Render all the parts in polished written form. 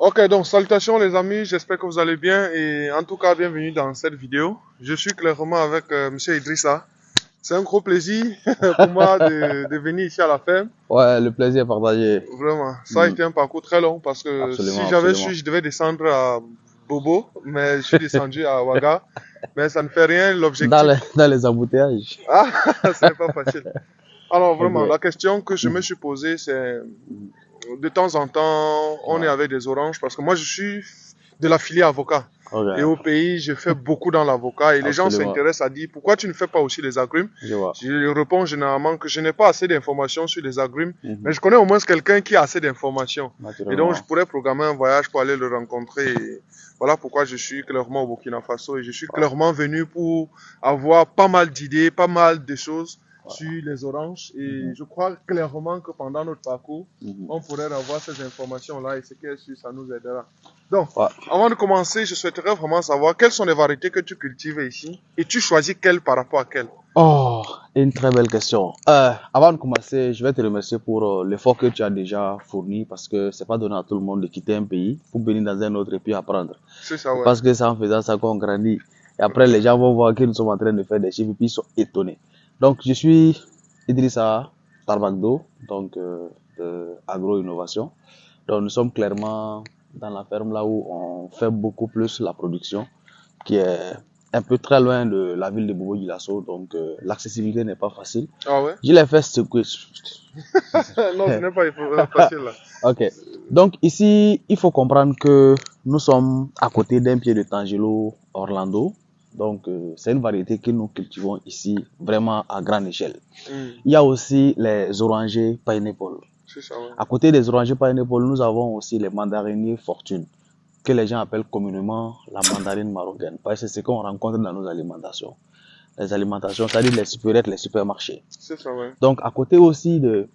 Ok, donc salutations les amis, j'espère que vous allez bien et en tout cas bienvenue dans cette vidéo. Je suis clairement avec Monsieur Idrissa. C'est un gros plaisir pour moi de venir ici à la ferme. Ouais, le plaisir est partagé. Vraiment, ça a été un parcours très long parce que si Absolument, j'avais absolument. su, je devais descendre à Bobo, mais je suis descendu à Ouaga. Mais ça ne fait rien, l'objectif. Dans les embouteillages. Ah, ce n'est pas facile. Alors vraiment, Ok. la question que je me suis posée, c'est de temps en temps, on est Ouais. avec des oranges parce que moi je suis de la filière avocat. Et Ok. au pays, je fais beaucoup dans l'avocat et les gens Absolument. s'intéressent à dire pourquoi tu ne fais pas aussi les agrumes. Je vois. Je réponds généralement que je n'ai pas assez d'informations sur les agrumes, Mhm. mais je connais au moins quelqu'un qui a assez d'informations. Et donc Naturellement. je pourrais programmer un voyage pour aller le rencontrer. Et voilà pourquoi je suis clairement au Burkina Faso et je suis clairement venu pour avoir pas mal d'idées, pas mal de choses sur les oranges. Et je crois clairement que pendant notre parcours, on pourrait avoir ces informations-là et ce qui est sûr, ça nous aidera. Donc, Ouais. avant de commencer, je souhaiterais vraiment savoir quelles sont les variétés que tu cultives ici et tu choisis quelles par rapport à quelles. Oh, une très belle question. Avant de commencer, je vais te remercier pour l'effort que tu as déjà fourni parce que c'est pas donné à tout le monde de quitter un pays pour venir dans un autre et puis apprendre. C'est ça, ouais. Parce que c'est en faisant ça qu'on grandit. Et après, les gens vont voir que nous sommes en train de faire des chiffres et puis ils sont étonnés. Donc, je suis Idrissa Tarbakdo, donc de Agro-Innovation. Donc, nous sommes clairement dans la ferme là où on fait beaucoup plus la production, qui est un peu très loin de la ville de Bobo-Dioulasso, donc l'accessibilité n'est pas facile. Ah ouais? Je l'ai fait secouer. Non, ce n'est pas facile là. Ok. Donc ici, il faut comprendre que nous sommes à côté d'un pied de Tangelo Orlando. Donc c'est une variété que nous cultivons ici vraiment à grande échelle. Il y a aussi les orangers pineapple. C'est ça, ouais. À côté des orangers pineapple, nous avons aussi les mandariniers fortune, que les gens appellent communément la mandarine marocaine, parce que c'est ce qu'on rencontre dans nos alimentations. Les alimentations, c'est-à-dire les supérettes, les supermarchés. C'est ça, ouais. Donc, à côté aussi de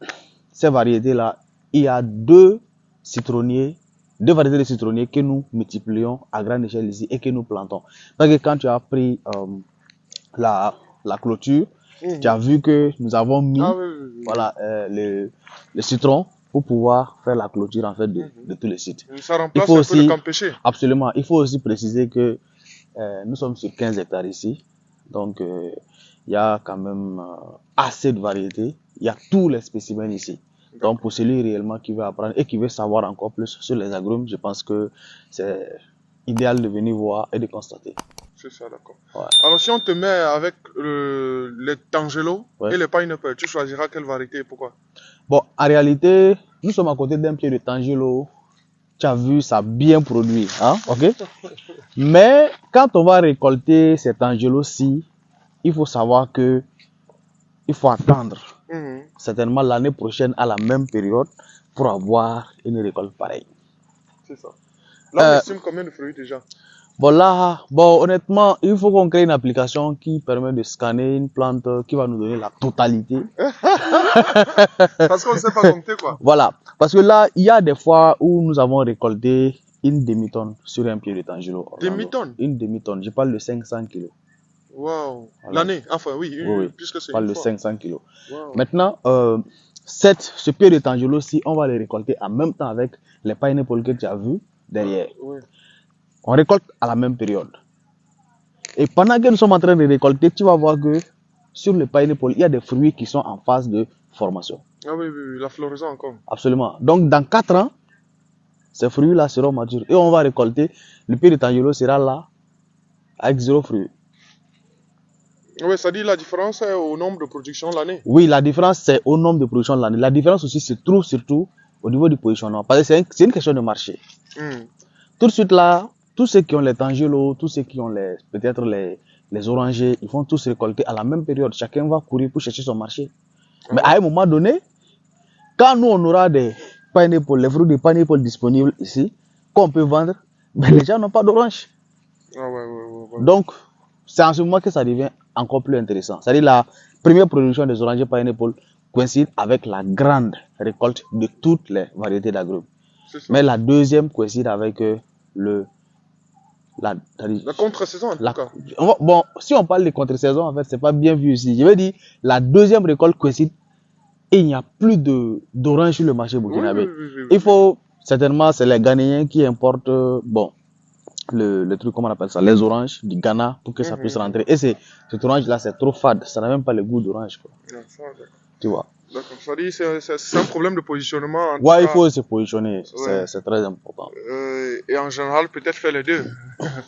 ces variétés-là, il y a deux variétés de citronniers que nous multiplions à grande échelle ici et que nous plantons. Parce que quand tu as pris la clôture, tu as vu que nous avons mis voilà, le citron pour pouvoir faire la clôture en fait de tous les sites. Ça remplace un peu le camp pêché. Absolument. Il faut aussi préciser que nous sommes sur 15 hectares ici. Donc, il y a quand même assez de variétés. Il y a tous les spécimens ici. Donc, pour celui réellement qui veut apprendre et qui veut savoir encore plus sur les agrumes, je pense que c'est idéal de venir voir et de constater. C'est ça, d'accord. Ouais. Alors, si on te met avec les Tangelo et les pineapple, tu choisiras quelle variété et pourquoi? Bon, en réalité, nous sommes à côté d'un pied de Tangelo. Tu as vu, ça a bien produit, hein, ok? Mais quand on va récolter cet Tangelo-ci, il faut savoir que il faut attendre certainement l'année prochaine à la même période pour avoir une récolte pareille. C'est ça. Là, on estime combien de fruits déjà? Bon, honnêtement, il faut qu'on crée une application qui permet de scanner une plante qui va nous donner la totalité. Parce qu'on ne sait pas compter, quoi. Voilà. Parce que là, il y a des fois où nous avons récolté une demi-tonne sur un pied de Tangelo. Demi-tonne? Une demi-tonne. Je parle de 500 kilos. Wow. Voilà. L'année, enfin, oui, puisque c'est. Je parle de 500 kilos. Wow. Maintenant, ce pied de Tangelo-ci, on va les récolter en même temps avec les pineapples que tu as vu derrière. On récolte à la même période. Et pendant que nous sommes en train de récolter, tu vas voir que sur le pineapple, il y a des fruits qui sont en phase de formation. Ah oui, la floraison encore. Absolument. Donc, dans 4 ans, ces fruits-là seront matures. Et on va récolter, le pied de Tangelo sera là, avec 0 fruits. Oui, ça dit la différence est au nombre de production l'année. Oui, la différence, c'est au nombre de production de l'année. La différence aussi se trouve surtout au niveau du positionnement. Parce que c'est une question de marché. Tout de suite là, tous ceux qui ont les Tangelo, tous ceux qui ont peut-être les orangers, ils vont tous récolter à la même période. Chacun va courir pour chercher son marché. Mais à un moment donné, quand nous on aura des pineapple, les fruits de pineapple disponibles ici, qu'on peut vendre, mais les gens n'ont pas d'orange. Donc, c'est en ce moment que ça devient encore plus intéressant. C'est-à-dire la première production des orangers pineapple coïncide avec la grande récolte de toutes les variétés d'agrumes. Mais la deuxième coïncide avec la contre-saison en tout cas. Bon, si on parle de contre-saison, en fait, c'est pas bien vu ici. Je veux dire, la deuxième récolte coïncide et il n'y a plus d'orange sur le marché burkinabé. Il faut certainement, c'est les Ghanéens qui importent, bon, le truc, comment on appelle ça, les oranges du Ghana pour que ça puisse rentrer. Et cet orange-là, c'est trop fade. Ça n'a même pas le goût d'orange, quoi. Tu vois. D'accord. Ça dit, c'est un problème de positionnement. Ouais, il faut se positionner. Ouais. C'est très important. Et en général, peut-être faire les deux.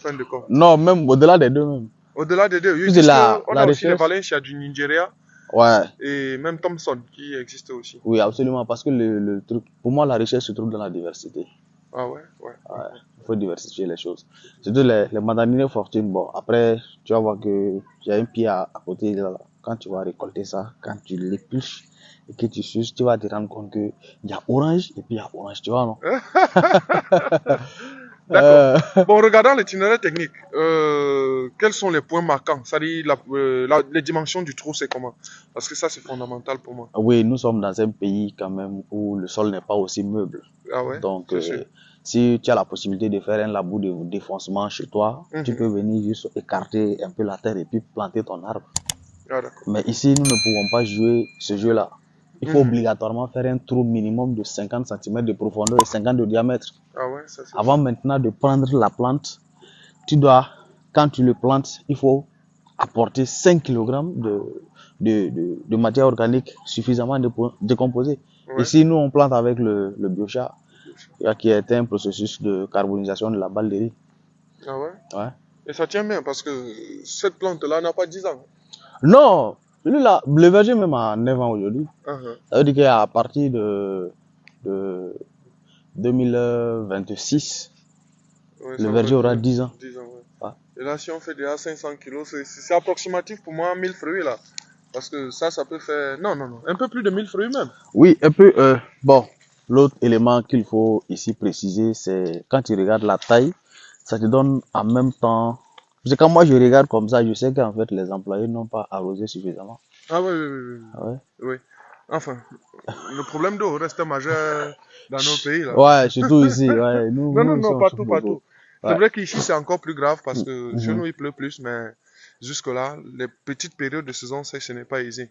Fin de compte. Non, même au-delà des deux, même. Au-delà des deux. Oui, Plus de on a aussi les recherche. Valencia du Nigeria. Ouais. Et même Thompson qui existe aussi. Oui, absolument. Parce que le truc, pour moi, la richesse se trouve dans la diversité. Ah ouais. Il faut diversifier les choses. Surtout les mandarines fortune. Bon, après, tu vas voir que j'ai un pied à côté là. Quand tu vas récolter ça, quand tu l'épluches et que tu suces, tu vas te rendre compte que il y a orange et puis il y a orange, tu vois, non? D'accord. Bon, regardant l'itinéraire technique, quels sont les points marquants? C'est-à-dire les dimensions du trou, c'est comment? Parce que ça, c'est fondamental pour moi. Oui, nous sommes dans un pays quand même où le sol n'est pas aussi meuble. Ah ouais. Donc, si tu as la possibilité de faire un labour de défoncement chez toi, tu peux venir juste écarter un peu la terre et puis planter ton arbre. Ah, mais ici, nous ne pouvons pas jouer ce jeu-là. Il faut obligatoirement faire un trou minimum de 50 cm de profondeur et 50 de diamètre. Ah ouais, ça, avant maintenant de prendre la plante, tu dois, quand tu le plantes, il faut apporter 5 kg de matière organique suffisamment décomposée. Ouais. Ici, nous, on plante avec le biochar, qui est un processus de carbonisation de la balle de riz. Ah ouais? Ouais. Et ça tient bien parce que cette plante-là n'a pas 10 ans. Non, celui-là, le verger même a 9 ans aujourd'hui. Ça veut dire qu'à partir de 2026, le verger aura 10 ans. 10 ans, ouais. Et là, si on fait déjà 500 kilos, c'est approximatif pour moi 1000 fruits là. Parce que ça peut faire... Non, un peu plus de 1000 fruits même. Oui, un peu. Bon, l'autre élément qu'il faut ici préciser, c'est quand tu regardes la taille, ça te donne en même temps... Parce que quand moi je regarde comme ça, je sais qu'en fait les employés n'ont pas arrosé suffisamment. Ah oui. Ah ouais? Oui. Enfin, le problème d'eau reste majeur dans nos pays là. Ouais, surtout ici. Ouais. Non, partout. Ouais. C'est vrai qu'ici c'est encore plus grave parce que chez nous il pleut plus, mais jusque-là, les petites périodes de saison, ce n'est pas aisé.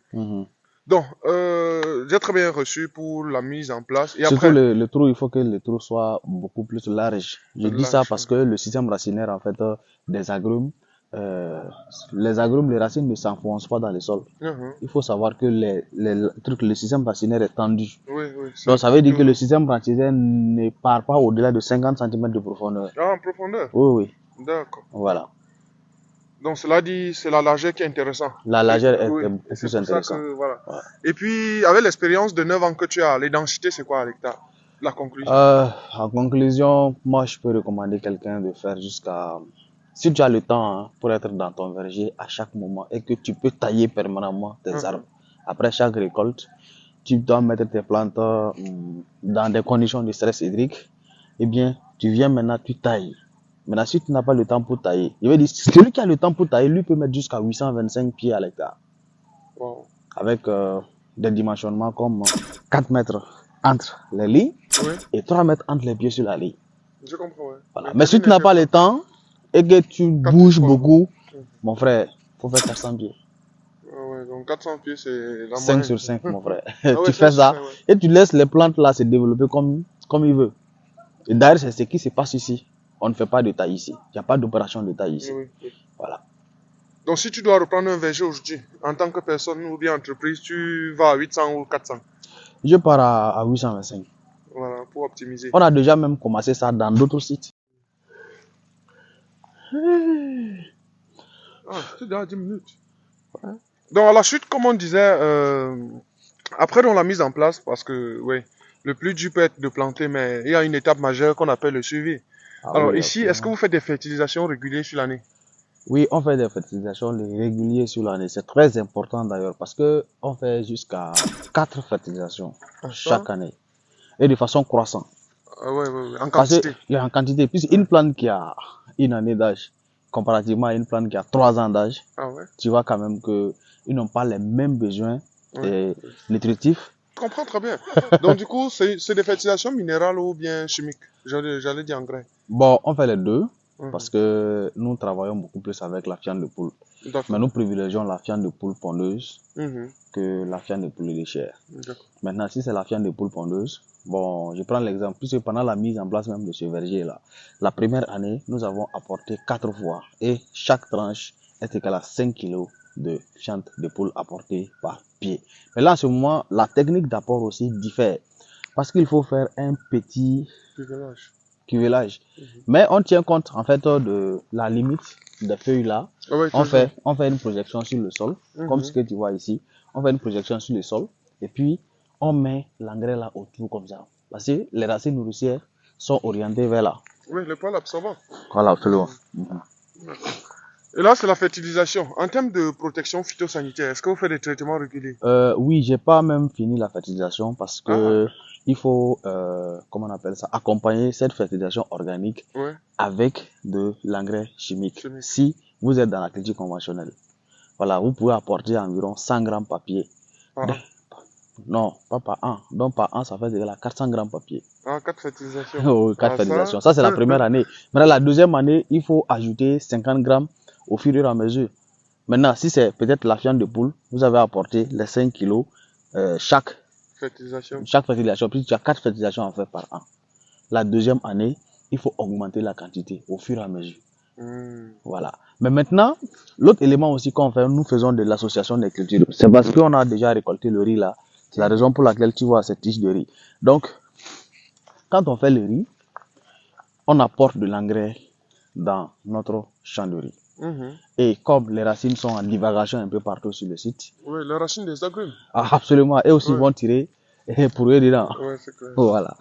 Donc, j'ai très bien reçu pour la mise en place. Et surtout après, le trou, il faut que le trou soit beaucoup plus large. Je dis ça parce que le système racinaire en fait des agrumes, les agrumes, les racines ne s'enfoncent pas dans le sol. Il faut savoir que le système racinaire est tendu. Oui. Donc ça veut dire que le système racinaire ne part pas au-delà de 50 cm de profondeur. Ah, en profondeur? Oui. D'accord. Voilà. Donc cela dit, c'est la largeur qui est intéressante. La largeur est beaucoup plus intéressante. Voilà. Ouais. Et puis, avec l'expérience de 9 ans que tu as, les densités, c'est quoi à l'hectare? La conclusion? En conclusion, moi je peux recommander quelqu'un de faire jusqu'à... Si tu as le temps pour être dans ton verger à chaque moment et que tu peux tailler permanemment tes arbres, après chaque récolte, tu dois mettre tes plantes dans des conditions de stress hydrique, eh bien, tu viens maintenant, tu tailles. Maintenant, si tu n'as pas le temps pour tailler, je vais dire, celui qui a le temps pour tailler, lui peut mettre jusqu'à 825 pieds à l'hectare. Wow. Avec des dimensionnements comme 4 mètres entre les lignes et 3 mètres entre les pieds sur la ligne. Je comprends, ouais. Voilà. Mais si tu n'as pas le temps et que tu bouges beaucoup, mon frère, il faut faire 400 pieds. Ouais, donc 400 pieds, c'est la 5 sur 5, mon frère. Tu fais ça et tu laisses les plantes là se développer comme ils veulent. Et d'ailleurs, c'est ce qui se passe ici. On ne fait pas de taille ici. Il n'y a pas d'opération de taille ici. Voilà. Donc, si tu dois reprendre un verger aujourd'hui, en tant que personne ou bien entreprise, tu vas à 800 ou 400? Je pars à 825. Voilà, pour optimiser. On a déjà même commencé ça dans d'autres sites. C'est déjà 10 minutes. Ouais. Donc, à la chute, comme on disait, après on l'a mise en place, parce que, le plus dur peut être de planter, mais il y a une étape majeure qu'on appelle le suivi. Alors, ici, est-ce que vous faites des fertilisations régulières sur l'année? Oui, on fait des fertilisations régulières sur l'année. C'est très important d'ailleurs parce que on fait jusqu'à 4 fertilisations chaque année et de façon croissante. En quantité. En quantité. Puis une plante qui a une année d'âge comparativement à une plante qui a 3 ans d'âge, tu vois quand même que ils n'ont pas les mêmes besoins nutritifs. Je comprends très bien. Donc du coup, c'est des fertilisations minérales ou bien chimiques? J'allais dire engrais. Bon, on fait les deux. Parce que nous travaillons beaucoup plus avec la fiente de poule. Mais nous privilégions la fiente de poule pondeuse que la fiente de poulet de chair. Maintenant, si c'est la fiente de poule pondeuse, bon, je prends l'exemple, puisque pendant la mise en place même de ce verger-là, la première année, nous avons apporté 4 fois et chaque tranche est égale à 5 kg de fiente de poule apportée par pied. Mais là, en ce moment, la technique d'apport aussi diffère parce qu'il faut faire un petit cuvelage. Mais on tient compte en fait de la limite des feuilles là. On fait une projection sur le sol, comme ce que tu vois ici. On fait une projection sur le sol et puis on met l'engrais là autour comme ça. Parce que les racines nourricières sont orientées vers là. Oui, le poil absorbant. Voilà, absolument. Et là, c'est la fertilisation. En termes de protection phytosanitaire, est-ce que vous faites des traitements réguliers? Oui, j'ai pas même fini la fertilisation parce que il faut, comment on appelle ça, accompagner cette fertilisation organique avec de l'engrais chimique. Si vous êtes dans la culture conventionnelle, voilà, vous pouvez apporter environ 100 grammes par pied. Non, pas par an. Donc par an, ça fait déjà 400 grammes par pied. 4 fertilisations. Oui, 4 fertilisations. Ça, c'est la première année. Maintenant, la deuxième année, il faut ajouter 50 grammes au fur et à mesure. Maintenant, si c'est peut-être la fiente de poule, vous avez apporté les 5 kilos chaque fertilisation. Puis tu as 4 fertilisations à faire par an. La deuxième année, il faut augmenter la quantité au fur et à mesure. Voilà. Mais maintenant, l'autre élément aussi qu'on fait, nous faisons de l'association des cultures. C'est parce qu'on a déjà récolté le riz là. C'est la raison pour laquelle tu vois cette tige de riz. Donc, quand on fait le riz, on apporte de l'engrais dans notre champ de riz. Et comme les racines sont en divagation un peu partout sur le site. Oui, les racines des agrumes. Absolument. Et aussi vont tirer pour eux dedans. Oui, c'est clair. Voilà.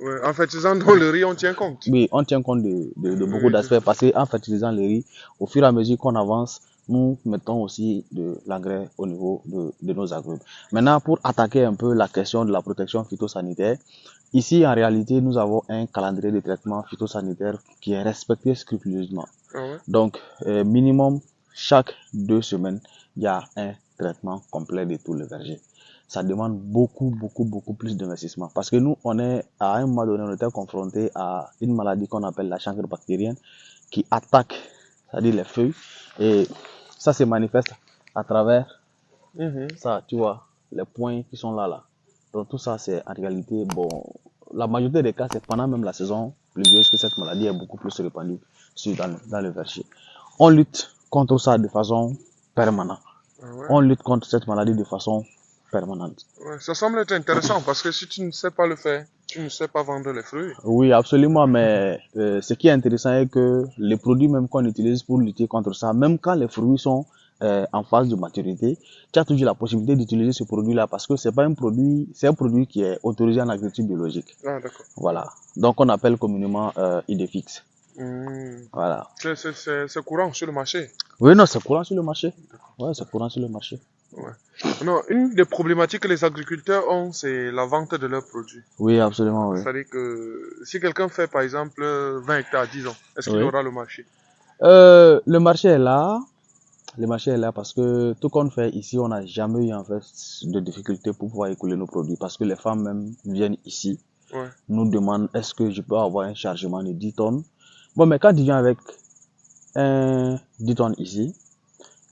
Ouais, en fertilisant dans le riz, on tient compte. Oui, on tient compte de beaucoup d'aspects parce qu'en fertilisant le riz, au fur et à mesure qu'on avance, nous mettons aussi de l'engrais au niveau de nos agrumes. Maintenant, pour attaquer un peu la question de la protection phytosanitaire, ici, en réalité, nous avons un calendrier de traitement phytosanitaire qui est respecté scrupuleusement. Donc, minimum, chaque 2 semaines, il y a un traitement complet de tout le verger. Ça demande beaucoup plus d'investissement. Parce que nous, à un moment donné, on était confronté à une maladie qu'on appelle la chancre bactérienne qui attaque, c'est-à-dire les feuilles. Et ça se manifeste à travers ça, tu vois, les points qui sont là. Donc tout ça, c'est en réalité, bon, la majorité des cas, c'est pendant même la saison pluvieuse que cette maladie est beaucoup plus répandue dans le verger. On lutte contre ça de façon permanente. On lutte contre cette maladie de façon permanente. Ça semble être intéressant parce que si tu ne sais pas le faire, tu ne sais pas vendre les fruits. Oui, absolument, mais ce qui est intéressant est que les produits même qu'on utilise pour lutter contre ça, même quand les fruits sont en phase de maturité, tu as toujours la possibilité d'utiliser ce produit-là parce que c'est un produit qui est autorisé en agriculture biologique. D'accord. Voilà. Donc on appelle communément Idefix. Voilà. C'est courant sur le marché. Oui, non, c'est courant sur le marché. Ouais, c'est courant sur le marché. Non, une des problématiques que les agriculteurs ont, c'est la vente de leurs produits. Oui, absolument, oui. C'est-à-dire que si quelqu'un fait par exemple 20 hectares, disons, est-ce qu'il aura le marché? Le marché est là. Le marché est là parce que tout qu'on fait ici, on n'a jamais eu en fait de difficulté pour pouvoir écouler nos produits parce que les femmes même viennent ici, nous demandent est-ce que je peux avoir un chargement de 10 tonnes. Bon, mais quand tu viens avec un 10 tonnes ici,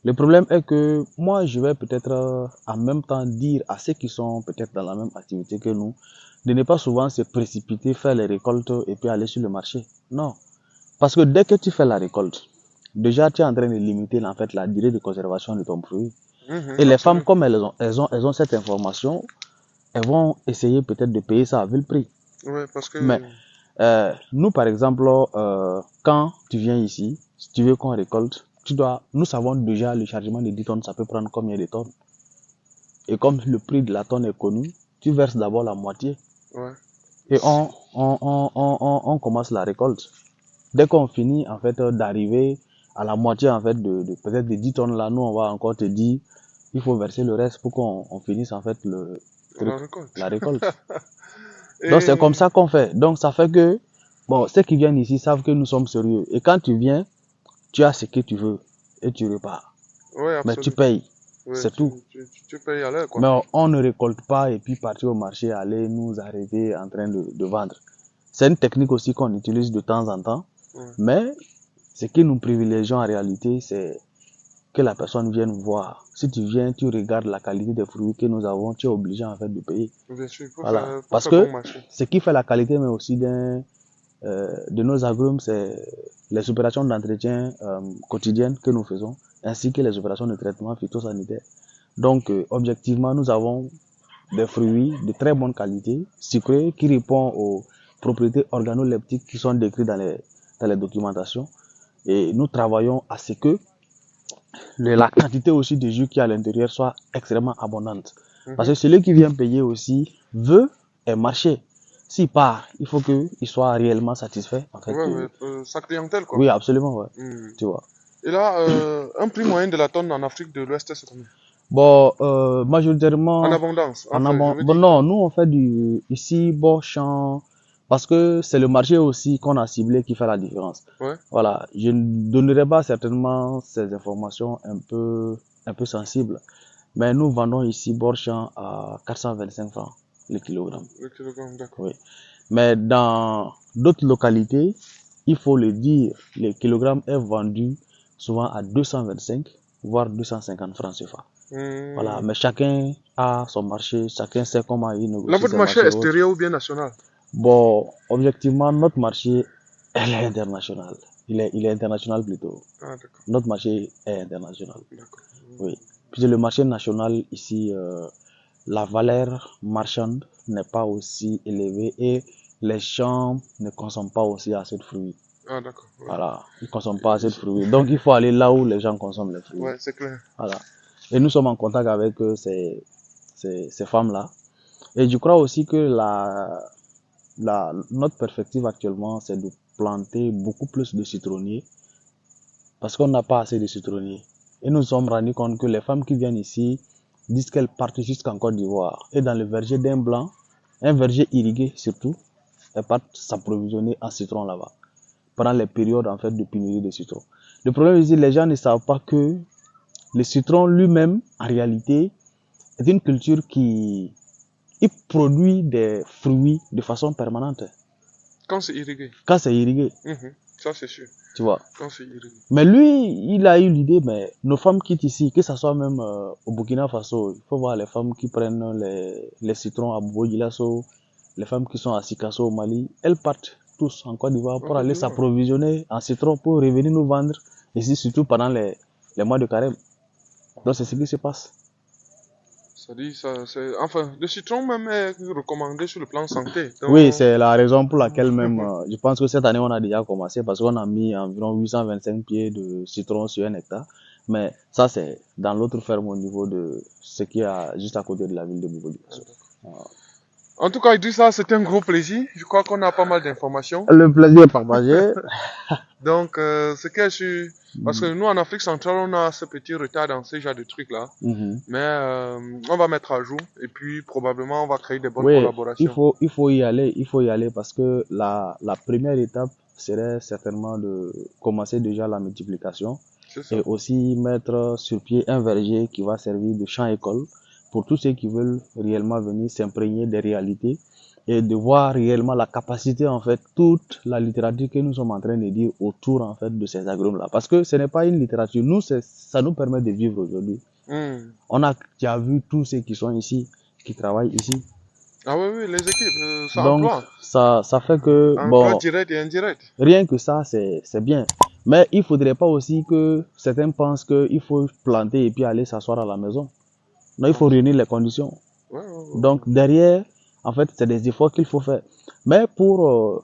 le problème est que moi, je vais peut-être en même temps dire à ceux qui sont peut-être dans la même activité que nous, de ne pas souvent se précipiter, faire les récoltes et puis aller sur le marché. Non. Parce que dès que tu fais la récolte, déjà tu es en train de limiter en fait la durée de conservation de ton produit. Et les femmes, comme elles ont cette information, elles vont essayer peut-être de payer ça à vil prix. Oui, parce que... Mais nous, par exemple, quand tu viens ici, si tu veux qu'on récolte, nous savons déjà le chargement de 10 tonnes, ça peut prendre combien de tonnes. Et comme le prix de la tonne est connu, tu verses d'abord la moitié. Et on commence la récolte. Dès qu'on finit en fait d'arriver à la moitié en fait de peut-être de 10 tonnes là, nous on va encore te dire il faut verser le reste pour qu'on finisse en fait la récolte. Donc c'est comme ça qu'on fait. Donc ça fait que bon, ceux qui viennent ici savent que nous sommes sérieux. Et quand tu viens, tu as ce que tu veux et tu repars. Mais tu payes. C'est tout. Tu payes à l'heure, quoi. Mais on ne récolte pas et puis partir au marché, aller nous arrêter en train de vendre. C'est une technique aussi qu'on utilise de temps en temps. Mais ce que nous privilégions en réalité, c'est que la personne vienne voir. Si tu viens, tu regardes la qualité des fruits que nous avons, tu es obligé en fait de payer. Bien sûr, Voilà. pour Parce faire que bon marché. ce qui fait la qualité, mais aussi de nos agrumes, c'est les opérations d'entretien quotidiennes que nous faisons, ainsi que les opérations de traitement phytosanitaire. Donc, objectivement, nous avons des fruits de très bonne qualité, sucrés, qui répondent aux propriétés organoleptiques qui sont décrites dans les documentations. Et nous travaillons à ce que la quantité aussi de jus qui est à l'intérieur soit extrêmement abondante. Parce que celui qui vient payer aussi veut un marché. S'il part, il faut qu'il soit réellement satisfait. En fait, sa clientèle, quoi. Oui, absolument, ouais. Tu vois. Et là, un prix moyen de la tonne en Afrique de l'Ouest, c'est combien? Bon, majoritairement... En abondance. Bon, non, nous, on fait ici, bon, champ, parce que c'est le marché aussi qu'on a ciblé qui fait la différence. Ouais. Voilà, je ne donnerai pas certainement ces informations un peu sensibles, mais nous vendons ici Borchamp à 425 francs le kilogramme. Le kilogramme, d'accord. Oui. Mais dans d'autres localités, il faut le dire, le kilogramme est vendu souvent à 225 voire 250 francs CFA. Voilà, mais chacun a son marché, chacun sait comment il négocie. Là, votre marché est extérieur ou bien national? Bon, objectivement, notre marché elle est international. Il est international plutôt. Ah, d'accord. Notre marché est international. D'accord. Oui. Puis le marché national, ici, la valeur marchande n'est pas aussi élevée et les champs ne consomment pas aussi assez de fruits. Ah, d'accord. Ouais. Voilà, ils ne consomment pas assez de fruits. Donc, il faut aller là où les gens consomment les fruits. Ouais, c'est clair. Voilà. Et nous sommes en contact avec ces femmes-là. Et je crois aussi que notre perspective actuellement, c'est de planter beaucoup plus de citronniers parce qu'on n'a pas assez de citronniers. Et nous nous sommes rendus compte que les femmes qui viennent ici disent qu'elles partent jusqu'en Côte d'Ivoire. Et dans le verger d'un blanc, un verger irrigué surtout, elles partent s'approvisionner en citron là-bas pendant les périodes en fait de pénurie de citron. Le problème ici, les gens ne savent pas que le citron lui-même, en réalité, est une culture qui produit des fruits de façon permanente. Quand c'est irrigué. Quand c'est irrigué. Ça, c'est sûr. Tu vois. Quand c'est irrigué. Mais lui, il a eu l'idée, mais nos femmes quittent ici, que ce soit même au Burkina Faso, il faut voir les femmes qui prennent les citrons à Bobo-Dioulasso, les femmes qui sont à Sikasso au Mali, elles partent tous en Côte d'Ivoire pour aller s'approvisionner en citron pour revenir nous vendre ici, surtout pendant les mois de carême. Donc c'est ce qui se passe. Ça dit, enfin, le citron même est recommandé sur le plan santé. Donc... Oui, c'est la raison pour laquelle même, je pense que cette année on a déjà commencé parce qu'on a mis environ 825 pieds de citron sur 1 hectare. Mais ça c'est dans l'autre ferme au niveau de ce qui est juste à côté de la ville de Bobo-Dioulasso. En tout cas, Idrissa, c'était un gros plaisir. Je crois qu'on a pas mal d'informations. Le plaisir est partagé. Donc, ce que je suis... Parce que nous, en Afrique centrale, on a ce petit retard dans ce genre de trucs-là. Mais on va mettre à jour et puis probablement, on va créer des bonnes collaborations. Il faut y aller parce que la première étape serait certainement de commencer déjà la multiplication et aussi mettre sur pied un verger qui va servir de champ-école pour tous ceux qui veulent réellement venir s'imprégner des réalités et de voir réellement la capacité, en fait, toute la littérature que nous sommes en train de dire autour, en fait, de ces agrumes-là. Parce que ce n'est pas une littérature. Nous, ça nous permet de vivre aujourd'hui. On a déjà vu tous ceux qui sont ici, qui travaillent ici. Ah oui, les équipes, ça donc, emploie. Ça fait que, emploi direct et indirect. Rien que ça, c'est bien. Mais il faudrait pas aussi que certains pensent qu'il faut planter et puis aller s'asseoir à la maison. Non, il faut réunir les conditions. Donc, derrière, en fait, c'est des efforts qu'il faut faire. Mais pour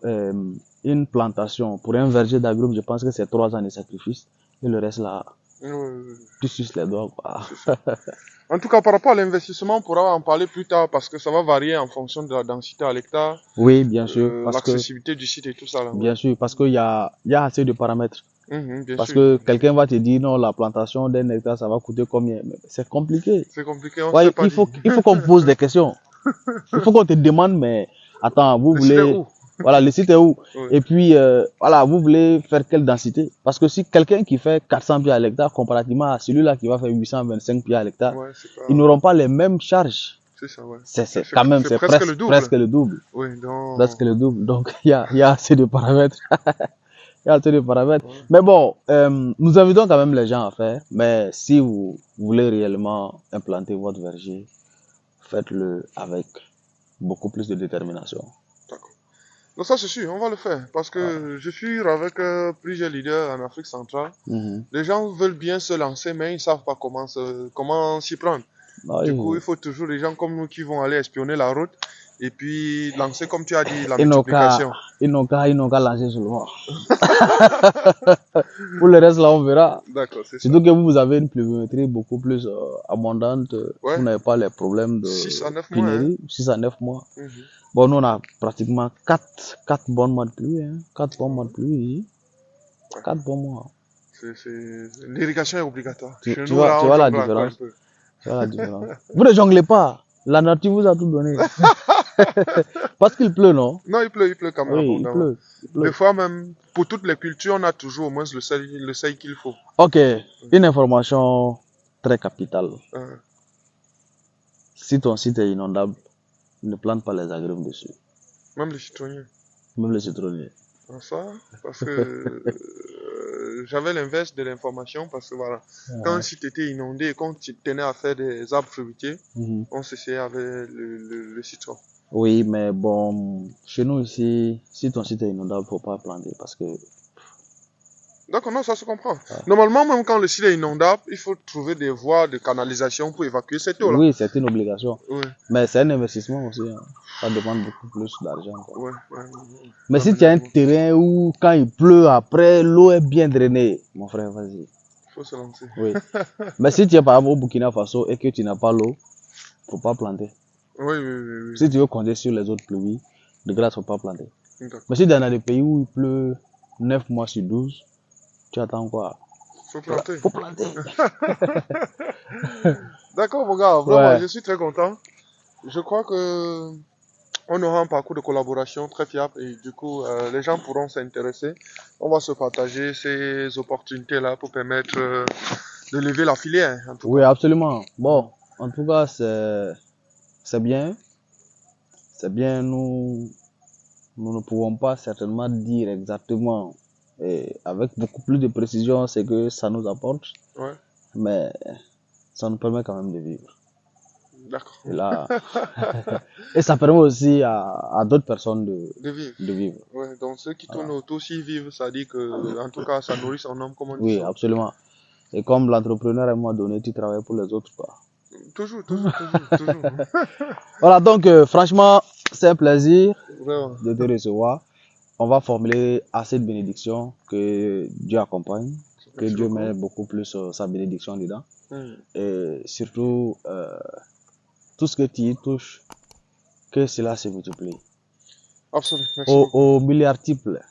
une plantation, pour un verger d'agrumes, je pense que c'est 3 ans de sacrifice. Et le reste, là, tu suces les doigts. En tout cas, par rapport à l'investissement, on pourra en parler plus tard parce que ça va varier en fonction de la densité à l'hectare. Oui, bien sûr. L'accessibilité du site et tout ça. Là, bien sûr, parce qu'il y a assez de paramètres. Parce sûr. Que quelqu'un va te dire, non, la plantation d'un hectare, ça va coûter combien? C'est compliqué. C'est compliqué. Il faut qu'on pose des questions. Il faut qu'on te demande, mais attends, vous voulez... Voilà, le site est où? Et puis, voilà, vous voulez faire quelle densité? Parce que si quelqu'un qui fait 400 pieds à l'hectare, comparativement à celui-là qui va faire 825 pieds à l'hectare, ils n'auront pas les mêmes charges. C'est ça, ouais. C'est quand même, c'est presque le double. Oui, donc... Presque le double. Donc, il y a assez de paramètres. Il y a tous les paramètres. Mais bon, nous invitons quand même les gens à faire. Mais si vous voulez réellement implanter votre verger, faites-le avec beaucoup plus de détermination. D'accord. Donc ça c'est sûr, on va le faire. Parce que je suis avec plusieurs leaders en Afrique centrale. Les gens veulent bien se lancer, mais ils ne savent pas comment s'y prendre. Du coup, il faut toujours des gens comme nous qui vont aller espionner la route et puis lancer, comme tu as dit, la multiplication. Ils n'ont qu'à lancer seulement. Pour le reste, là, on verra. D'accord, c'est ça. Surtout que vous avez une pluviométrie beaucoup plus abondante. Vous n'avez pas les problèmes de 6 à 9 pénurie. mois. 6 à 9 mois. Bon, nous, on a pratiquement 4 bons mois de pluie. 4 bons mois de pluie. 4 bons mois. L'irrigation est obligatoire. Tu vois la différence. Tu vois la différence. Vous ne jonglez pas. La nature vous a tout donné. Parce qu'il pleut, non? Non, il pleut quand même. Oui, il pleut. Des fois même, pour toutes les cultures, on a toujours au moins le seuil qu'il faut. Ok, une information très capitale. Si ton site est inondable, ne plante pas les agrumes dessus. Même les citronniers. Même les citronniers. Ça, parce que j'avais l'inverse de l'information, parce que voilà, quand un site était inondé et quand tu tenais à faire des arbres fruitiers, on s'essayait avec le citron. Oui, mais bon, chez nous ici, si ton site est inondable, faut pas planter parce que... D'accord, non, ça se comprend. Normalement, même quand le site est inondable, il faut trouver des voies de canalisation pour évacuer cette eau-là. Oui, c'est une obligation. Oui. Mais c'est un investissement aussi. Ça demande beaucoup plus d'argent. Ouais. Mais si tu as un terrain où, quand il pleut, après, l'eau est bien drainée, mon frère, vas-y. Il faut se lancer. Oui. Mais si tu es par exemple au Burkina Faso et que tu n'as pas l'eau, faut pas planter. Oui. Si tu veux compter sur les autres pluies, de grâce, faut pas planter. Mais si tu es dans des pays où il pleut 9 mois sur 12, tu attends quoi? Faut planter. Faut planter. D'accord, mon gars. Vraiment, je suis très content. Je crois que on aura un parcours de collaboration très fiable et du coup, les gens pourront s'intéresser. On va se partager ces opportunités-là pour permettre de lever la filière. En tout cas. Absolument. Bon, en tout cas, c'est bien. C'est bien. Nous ne pouvons pas certainement dire exactement et avec beaucoup plus de précision ce que ça nous apporte. Mais ça nous permet quand même de vivre. D'accord. Et là, et ça permet aussi à d'autres personnes de vivre. Ouais, donc ceux qui tournent autour, s'ils vivent, ça dit que, en tout cas, ça nourrit son homme, comme on dit. Oui, absolument. Et comme l'entrepreneur à un moment donné, tu travailles pour les autres, quoi. Toujours. Voilà, donc, franchement, c'est un plaisir de te recevoir. On va formuler assez de bénédictions, que Dieu accompagne, que Dieu met beaucoup plus sa bénédiction dedans. Et surtout, tout ce que tu y touches, que cela se multiplie. Absolument. Au milliardiple.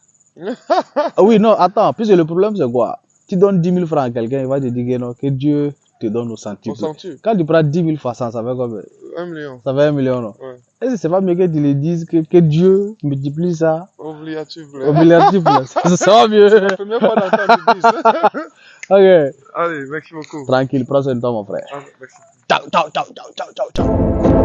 Oui, non, attends, puisque le problème c'est quoi? Tu donnes 10 000 francs à quelqu'un, il va te dire non, que Dieu te donne au centuple. Quand tu prends 10 000 fois 100, ça fait combien? 1 million. Ça fait 1 million, non? Ouais. Est-ce que c'est pas mieux que tu le dises que Dieu multiplie ça? Au milliardiple. Ça va mieux. C'est la première fois d'entendre ça. Ok. Allez, merci beaucoup. Tranquille, prends soin de toi, mon frère. Merci. Ciao.